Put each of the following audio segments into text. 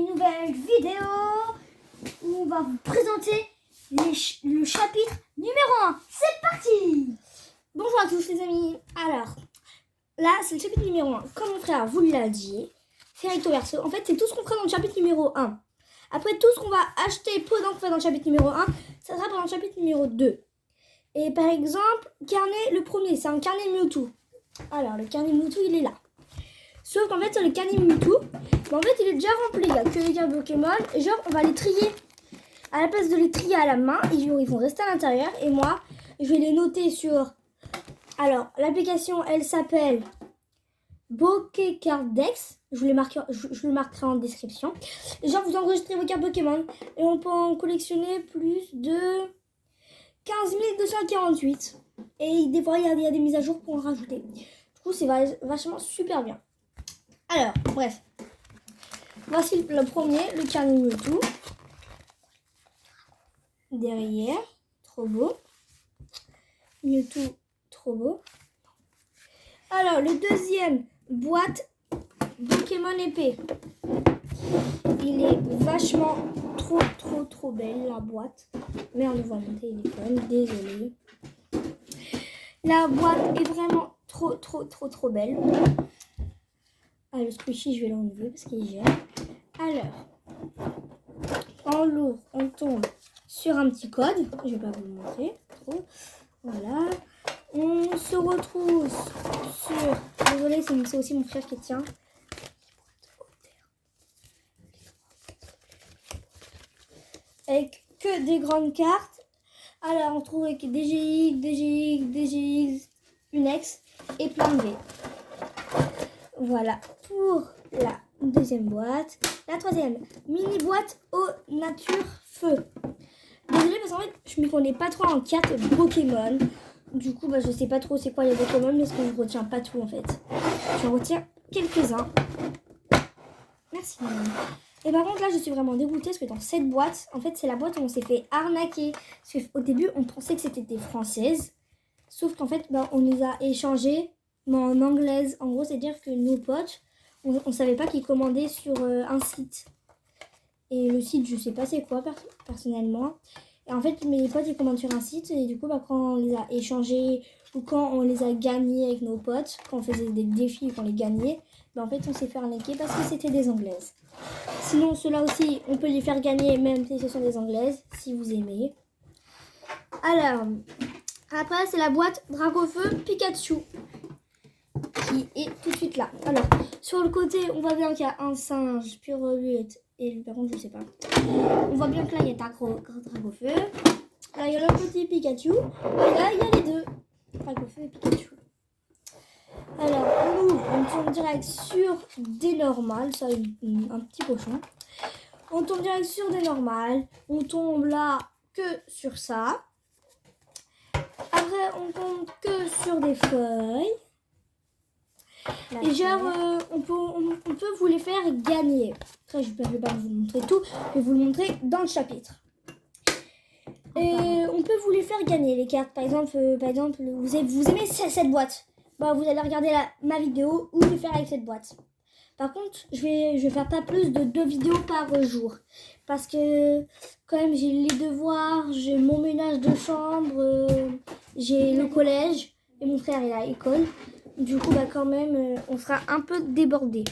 une nouvelle vidéo où on va vous présenter le chapitre numéro 1. C'est parti! Bonjour à tous les amis. Alors, là c'est le chapitre numéro 1. Comme mon frère vous l'a dit, c'est recto verso. En fait, c'est tout ce qu'on fera dans le chapitre numéro 1. Après, tout ce qu'on va acheter pendant qu'on va dans le chapitre numéro 1, ça sera pendant le chapitre numéro 2. Et par exemple, carnet, le premier, c'est un carnet Mewtwo. Alors, le carnet Mewtwo, il est là. Sauf qu'en fait, sur le carnet Mewtwo, en fait, il est déjà rempli. Il n'y a que les cartes Pokémon. Et genre, on va les trier. À la place de les trier à la main, ils vont rester à l'intérieur. Et moi, je vais les noter sur... Alors, l'application, elle s'appelle Pokécardex. Je le marquerai en description. Et genre, vous enregistrez vos cartes Pokémon. Et on peut en collectionner plus de 15 248. Et des fois, il y a des mises à jour pour en rajouter. Du coup, c'est vachement super bien. Alors, bref. Voici le premier, le carnet Mewtwo. Derrière, trop beau. Mewtwo, trop beau. Alors, le deuxième, boîte Pokémon épée. Il est vachement trop belle, la boîte. Mais on le voit monter, il est quand même désolé. La boîte est vraiment trop belle. Ah, le squishy, je vais l'enlever parce qu'il gère. Alors, en l'ouvre, on tombe sur un petit code. Je vais pas vous le montrer trop. Voilà. On se retrouve sur... Désolé, c'est aussi mon frère qui tient. Avec que des grandes cartes. Alors, on trouve avec DGX, Unex et plein de V. Voilà pour la deuxième boîte. La troisième, mini boîte eau nature feu. Désolée parce qu'en fait, je ne m'y connais pas trop en cartes Pokémon. Du coup, je sais pas trop c'est quoi les Pokémon parce que je retiens pas tout en fait. Je retiens quelques-uns. Merci. Et par contre là, je suis vraiment dégoûtée parce que dans cette boîte, en fait, c'est la boîte où on s'est fait arnaquer. Parce qu'au début, on pensait que c'était des françaises. Sauf qu'en fait, on les a échangées en anglaise. En gros, c'est-à-dire que nos potes, on savait pas qu'ils commandaient sur un site. Et le site, je sais pas c'est quoi personnellement. Et en fait, mes potes, ils commandent sur un site. Et du coup, quand on les a échangés ou quand on les a gagnés avec nos potes, quand on faisait des défis et qu'on les gagnait, en fait, on s'est fait arnaquer parce que c'était des anglaises. Sinon, ceux-là aussi, on peut les faire gagner même si ce sont des anglaises, si vous aimez. Alors, après, c'est la boîte Dragofeu Pikachu qui est tout de suite là. Alors, sur le côté, on voit bien qu'il y a un singe pure lutte. Et par contre, je sais pas. On voit bien que là, il y a Dragofeu. Là, il y a le petit Pikachu. Et là, il y a les deux. Dragofeu et Pikachu. Alors, on tourne direct sur des normales. Ça, un petit cochon. On tombe direct sur des normales. On tombe là que sur ça. Après, on tombe que sur des feuilles. Et genre, on peut vous les faire gagner. Après, je vais pas vous montrer tout. Je vais vous le montrer dans le chapitre. Et on peut vous les faire gagner, les cartes. Par exemple vous aimez cette boîte. Vous allez regarder ma vidéo où je vais faire avec cette boîte. Par contre, je vais faire pas plus de 2 vidéos par jour. Parce que quand même, j'ai les devoirs, j'ai mon ménage de chambre, j'ai le collège et mon frère est à l'école. Du coup, quand même, on sera un peu débordé.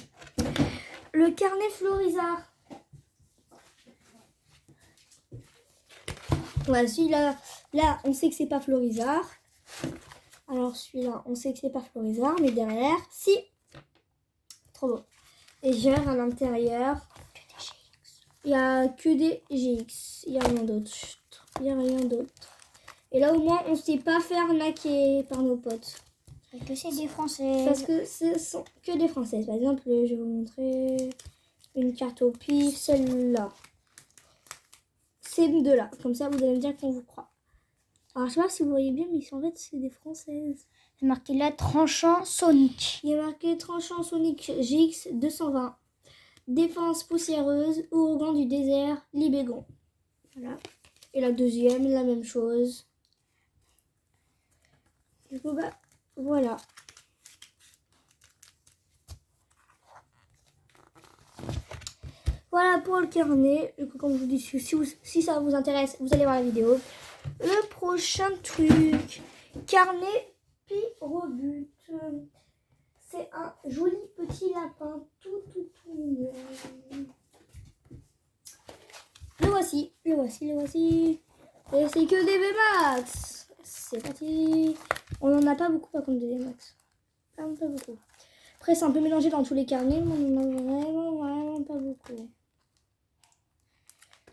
Le carnet Florizard. Voilà, celui-là, on sait que c'est pas Florizard. Alors, celui-là, on sait que c'est pas Florizard, mais derrière, si. Trop beau. Et genre, à l'intérieur, il n'y a que des GX. Il n'y a rien d'autre. Il n'y a rien d'autre. Et là, au moins, on ne s'est pas fait arnaquer par nos potes. Parce que c'est des Françaises. Parce que ce sont que des Françaises. Par exemple, je vais vous montrer une carte au pif, celle-là. Ces deux-là. Comme ça, vous allez me dire qu'on vous croit. Alors, je sais pas si vous voyez bien, mais en fait, c'est des Françaises. C'est marqué là, tranchant Sonic. Il y a marqué tranchant Sonic GX 220. Défense poussiéreuse, ouragan du désert, Libégon. Voilà. Et la deuxième, la même chose. Du coup, voilà. Voilà pour le carnet. Du coup, comme je vous dis, si ça vous intéresse, vous allez voir la vidéo. Le prochain truc, carnet Pyrobut. C'est un joli petit lapin, tout mignon. Le voici. Et c'est que des VMAX. C'est parti. On n'en a pas beaucoup par contre des VMAX. Pas beaucoup. Après c'est un peu mélangé dans tous les carnets, mais on en a vraiment pas beaucoup.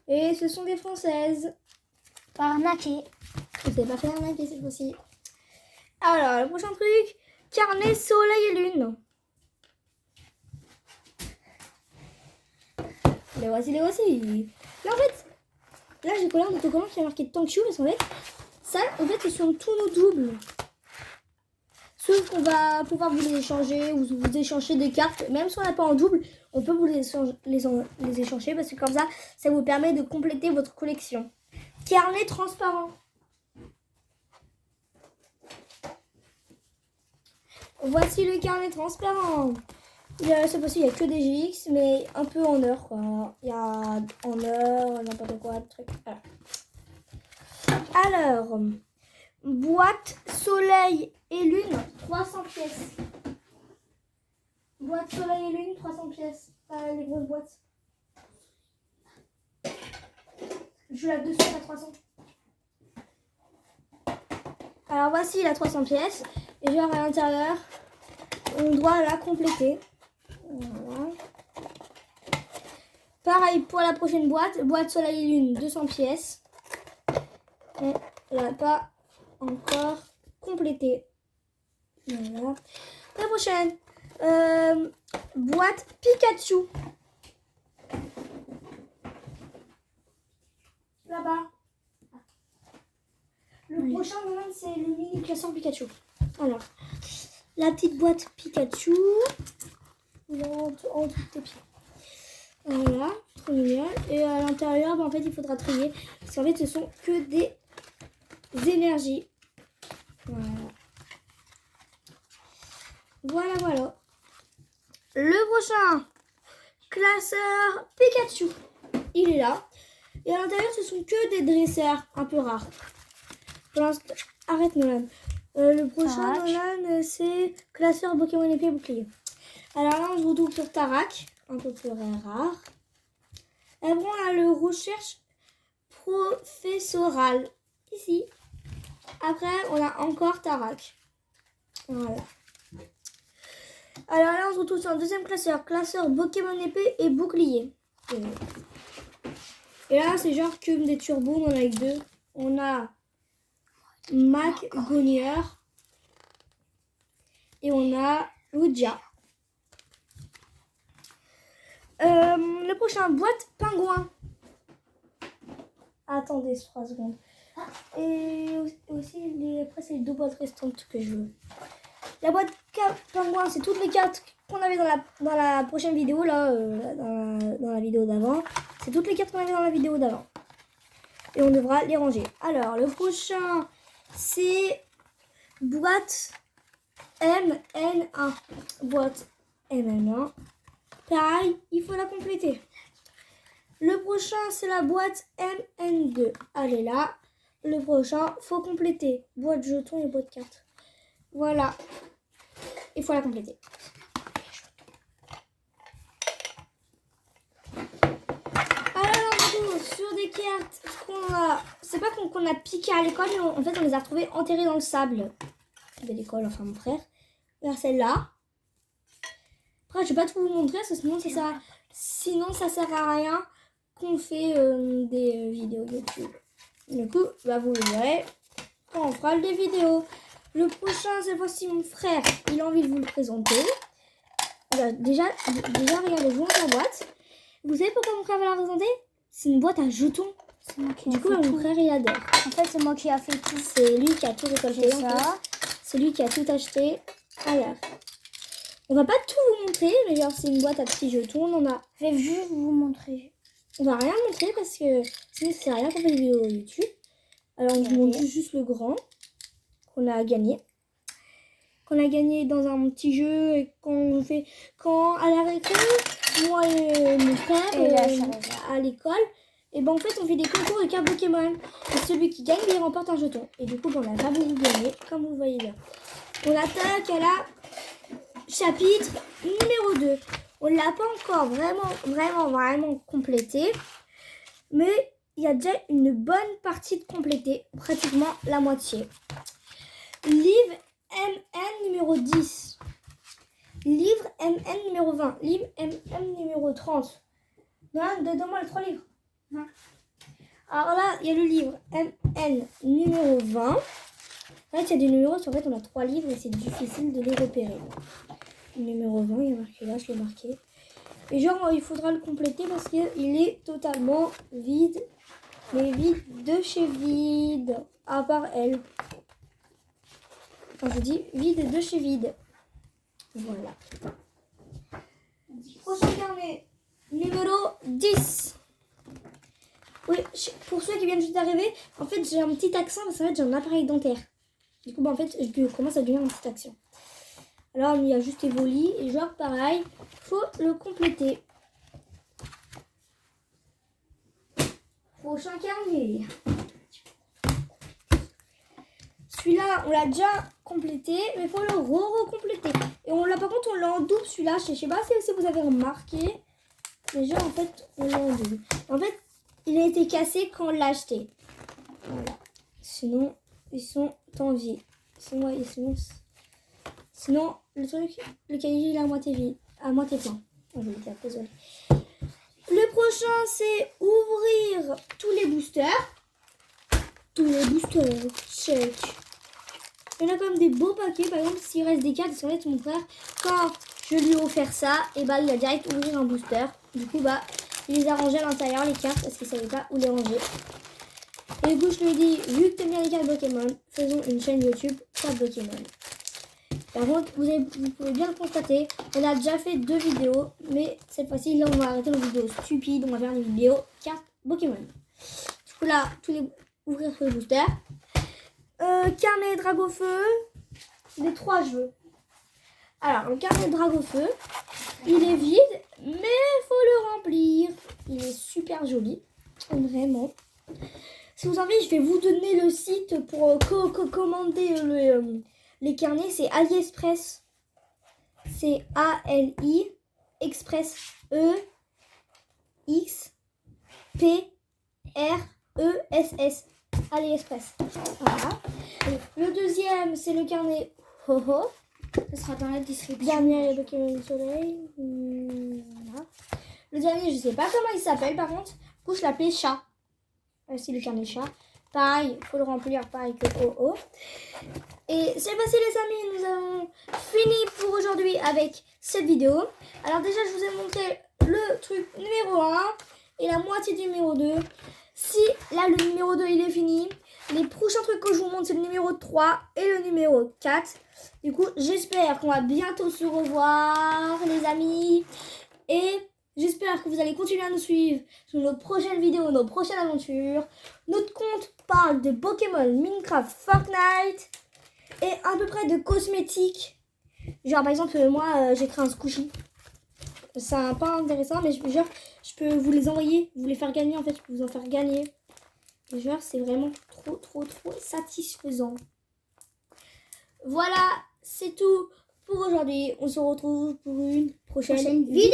Et ce sont des françaises. Pas arnaqué. Je ne sais pas faire arnaquer cette fois-ci. Alors, le prochain truc, carnet soleil et lune. Les voici. Là, en fait, là, j'ai collé un autocollant qui a marqué Thank you, parce qu'en fait, ça, en fait, ce sont tous nos doubles. Sauf qu'on va pouvoir vous les échanger ou vous échanger des cartes. Même si on n'a pas en double, on peut vous les échanger parce que comme ça vous permet de compléter votre collection. Carnet transparent. Voici le carnet transparent. Cette fois-ci, il n'y a que des GX, mais un peu en heure, quoi. Il y a en heure, n'importe quoi, truc. Voilà. Alors, boîte soleil et lune, 300 pièces. Boîte soleil et lune, 300 pièces. Les grosses boîtes. Je la 200 à 300. Alors, voici la 300 pièces. Et genre à l'intérieur, on doit la compléter. Voilà. Pareil pour la prochaine boîte. Boîte soleil et lune, 200 pièces. On l'a pas encore complété. Voilà. La prochaine. Boîte Pikachu. Là-bas. Le prochain, c'est le mini classeur Pikachu. Alors, la petite boîte Pikachu. En dessous de tes pieds. Voilà, trop mignon. Et à l'intérieur, en fait, il faudra trier. Parce qu'en fait, ce sont que des énergies. Voilà. Le prochain classeur Pikachu. Il est là. Et à l'intérieur, ce sont que des dresseurs un peu rares. Pour l'instant, arrête Nolan. Le prochain Nolan, c'est classeur Pokémon épée bouclier. Alors là, on se retrouve sur Tarak, un peu plus rare. Et après, on a le recherche professorale, ici. Après, on a encore Tarak. Voilà. Alors là, on se retrouve sur un deuxième classeur. Classeur Pokémon épée et bouclier. Et là, c'est genre que des turbos, on en a avec deux. On a Mac Gonier. Et on a Lugia. Le prochain, boîte pingouin. Attendez 3 secondes. Et aussi, après, c'est les 2 boîtes restantes que je veux. La boîte pingouin, c'est toutes les cartes qu'on avait dans la prochaine vidéo, là, dans la vidéo d'avant. C'est toutes les cartes qu'on avait dans la vidéo d'avant. Et on devra les ranger. Alors, le prochain, c'est boîte MN1. Boîte MN1. Pareil, il faut la compléter. Le prochain, c'est la boîte MN2. Elle est là. Le prochain, faut compléter. Boîte jetons et boîte cartes. Voilà. Il faut la compléter. Alors, sur des cartes qu'on a... C'est pas qu'on a piqué à l'école, mais en fait, on les a retrouvées enterrées dans le sable de l'école, enfin mon frère. Là, celle-là. Après, je vais pas tout vous montrer, parce que sinon ça sert à rien qu'on fait des vidéos YouTube. Du coup, vous le verrez quand on fera des vidéos. Le prochain, c'est voici mon frère. Il a envie de vous le présenter. Alors, déjà regardez, je vous montre la boîte. Vous savez pourquoi mon frère va la présenter? C'est une boîte à jetons. Du coup, mon frère, il adore. En fait, c'est moi qui a fait tout. C'est lui qui a tout récolté. Ça. C'est lui qui a tout acheté. Alors, on va pas tout vous montrer, mais genre c'est une boîte à petits jetons. On a... Je vais juste vous montrer. On va rien montrer parce que sinon ça sert à rien qu'on fait des vidéos YouTube. Alors on vous montre juste le grand qu'on a gagné. Qu'on a gagné dans un petit jeu et quand à la récré, moi et mon frère Et là, ça va. à l'école, et ben en fait on fait des concours de cartes Pokémon. Et celui qui gagne, il remporte un jeton. Et du coup, ben, on n'a pas beaucoup gagné, comme vous voyez là. On attaque à la chapitre numéro 2. On ne l'a pas encore vraiment complété. Mais il y a déjà une bonne partie de complété, pratiquement la moitié. Livre MN numéro 10. Livre MN numéro 20. Livre MN numéro 30. Donne-moi les 3 livres. Alors là, il y a le livre MN numéro 20. En fait, il y a des numéros, en fait, on a 3 livres et c'est difficile de les repérer. Numéro 20, il est marqué là, je l'ai marqué. Et genre, il faudra le compléter parce qu'il est totalement vide. Mais vide de chez vide. À part elle. Enfin, je dis vide de chez vide. Voilà. Prochain carnet. Numéro 10. Oui, pour ceux qui viennent juste d'arriver, en fait, j'ai un petit accent parce qu'en fait, j'ai un appareil dentaire. Du coup, bah, en fait, je commence à devenir un petit accent. Alors, il y a juste Evoli. Et genre, pareil, faut le compléter. Prochain carnet. Celui-là, on l'a déjà complété, mais il faut le recompléter. Et on l'a, par contre, on l'a en double celui-là. Je sais pas si vous avez remarqué. Mais genre, en fait, on l'a en double. En fait, il a été cassé quand on l'a acheté. Voilà. Sinon, ils sont en vie. Sinon, le truc, le cahier, il est à moitié vide. À moitié plein. Oh, je vais le dire, désolé. Le prochain, c'est ouvrir tous les boosters. Tous les boosters, check. Il y en a quand même des beaux paquets. Par exemple, s'il reste des cartes, c'est vrai que mon frère, quand je lui ai offert ça, et bah, il a direct ouvert un booster. Du coup, bah, il les a rangés à l'intérieur, les cartes, parce qu'il ne savait pas où les ranger. Et du coup, je lui ai dit, vu que tu aimes bien les cartes Pokémon, faisons une chaîne YouTube cartes Pokémon. Par contre, vous pouvez bien le constater, on a déjà fait 2 vidéos, mais cette fois-ci, là, on va arrêter nos vidéos stupides, on va faire des vidéos cartes Pokémon. Du coup, là, ouvrir tous les boosters. Carnet Dragofeu, les 3 jeux. Alors, le carnet Dragofeu, il est vide, mais il faut le remplir. Il est super joli, vraiment. Si vous avez envie, je vais vous donner le site pour commander les carnets. C'est AliExpress. C'est A-L-I Express E-X-P-R-E-S-S. AliExpress. Voilà. Le deuxième, c'est le carnet Ho-Ho. Ce sera dans la description. Dernier, le Pokémon Soleil. Voilà. Le dernier, je sais pas comment il s'appelle par contre. Du coup, je l'appelais Chat. C'est le carnet Chat. Pareil, il faut le remplir pareil que Ho-Ho. Et c'est passé les amis, nous avons fini pour aujourd'hui avec cette vidéo. Alors déjà, je vous ai montré le truc numéro 1 et la moitié du numéro 2. Si là, le numéro 2, il est fini. Les prochains trucs que je vous montre, c'est le numéro 3 et le numéro 4. Du coup, j'espère qu'on va bientôt se revoir, les amis. Et j'espère que vous allez continuer à nous suivre sur nos prochaines vidéos, nos prochaines aventures. Notre compte parle de Pokémon, Minecraft, Fortnite et à peu près de cosmétiques. Genre, par exemple, moi, j'ai créé un squishy. C'est pas intéressant, mais je peux vous les envoyer, vous les faire gagner. En fait, je peux vous en faire gagner. Et genre, c'est vraiment trop satisfaisant. Voilà, c'est tout pour aujourd'hui. On se retrouve pour une prochaine vidéo.